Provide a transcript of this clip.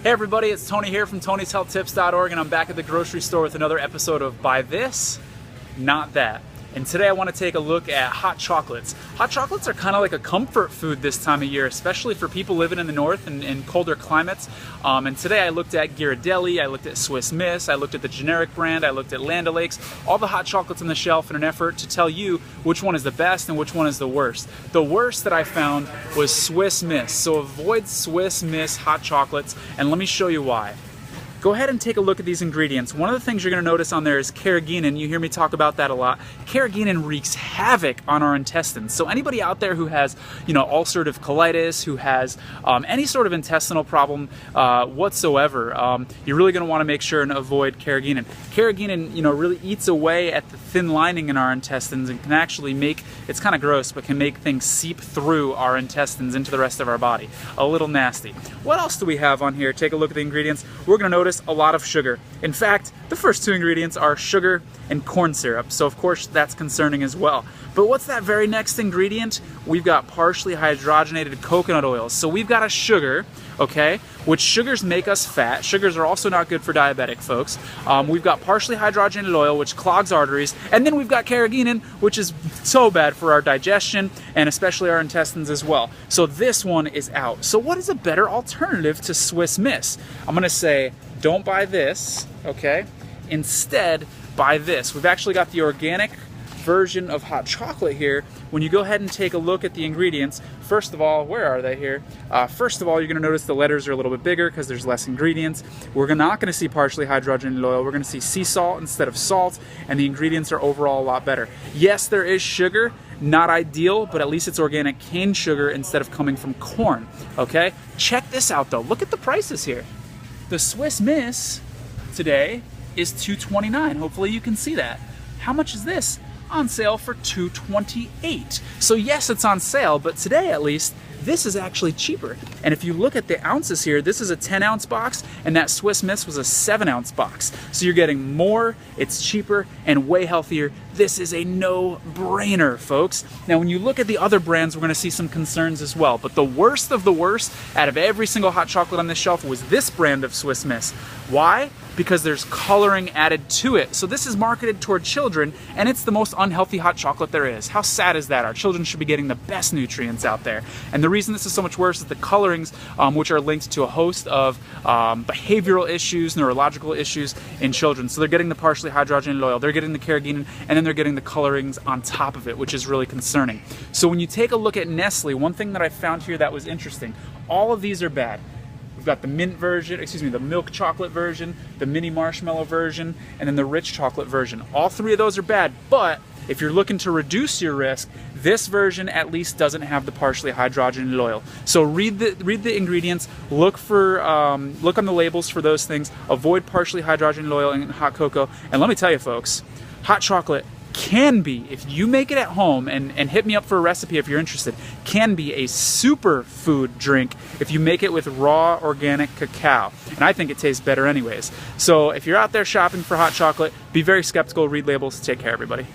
Hey everybody, it's Tony here from Tony'sHealthTips.org, and I'm back at the grocery store with another episode of Buy This, Not That. And today I want to take a look at hot chocolates. Hot chocolates are kind of like a comfort food this time of year, especially for people living in the north and in colder climates. And today I looked at Ghirardelli, I looked at Swiss Miss, I looked at the generic brand, I looked at Land O'Lakes, all the hot chocolates on the shelf in an effort to tell you which one is the best and which one is the worst. The worst that I found was Swiss Miss, so avoid Swiss Miss hot chocolates, and let me show you why. Go ahead and take a look at these ingredients. One of the things you're going to notice on there is carrageenan. You hear me talk about that a lot. Carrageenan wreaks havoc on our intestines. So anybody out there who has, ulcerative colitis, who has any sort of intestinal problem whatsoever, you're really going to want to make sure and avoid carrageenan. Carrageenan, really eats away at the thin lining in our intestines and can actually make, it's kind of gross, but can make things seep through our intestines into the rest of our body. A little nasty. What else do we have on here? Take a look at the ingredients. We're going to notice a lot of sugar. In fact, the first two ingredients are sugar and corn syrup, so of course that's concerning as well. But what's that very next ingredient? We've got partially hydrogenated coconut oils. So we've got a sugar, okay, which sugars make us fat. Sugars are also not good for diabetic folks. We've got partially hydrogenated oil, which clogs arteries, and then we've got carrageenan, which is so bad for our digestion and especially our intestines as well. So this one is out. So what is a better alternative to Swiss Miss? I'm gonna say, don't buy this, okay? Instead, buy this. We've actually got the organic version of hot chocolate here. When you go ahead and take a look at the ingredients, first of all, where are they here? First of all, you're going to notice the letters are a little bit bigger because there's less ingredients. We're not going to see partially hydrogenated oil. We're going to see sea salt instead of salt, and the ingredients are overall a lot better. Yes, there is sugar. Not ideal, but at least it's organic cane sugar instead of coming from corn, okay? Check this out though. Look at the prices here. The Swiss Miss today is $2.29. Hopefully you can see that. How much is this? On sale for $2.28. So yes, it's on sale, but today at least, this is actually cheaper. And if you look at the ounces here, this is a 10-ounce box, and that Swiss Miss was a 7-ounce box. So you're getting more, it's cheaper, and way healthier. This is a no-brainer, folks. Now, when you look at the other brands, we're gonna see some concerns as well. But the worst of the worst out of every single hot chocolate on this shelf was this brand of Swiss Miss. Why? Because there's coloring added to it. So this is marketed toward children, and it's the most unhealthy hot chocolate there is. How sad is that? Our children should be getting the best nutrients out there. And the reason this is so much worse is the colorings, which are linked to a host of behavioral issues, neurological issues in children. So they're getting the partially hydrogenated oil, they're getting the carrageenan, and then they're getting the colorings on top of it, which is really concerning. So when you take a look at Nestle, one thing that I found here that was interesting, all of these are bad. We've got the mint version, the milk chocolate version, the mini marshmallow version, and then the rich chocolate version. All three of those are bad, but if you're looking to reduce your risk, this version at least doesn't have the partially hydrogenated oil. So read the ingredients, look on the labels for those things, avoid partially hydrogenated oil and hot cocoa, and let me tell you folks, hot chocolate can be, if you make it at home, and hit me up for a recipe if you're interested, can be a super food drink if you make it with raw organic cacao. And I think it tastes better anyways. So if you're out there shopping for hot chocolate, be very skeptical, read labels. Take care, everybody.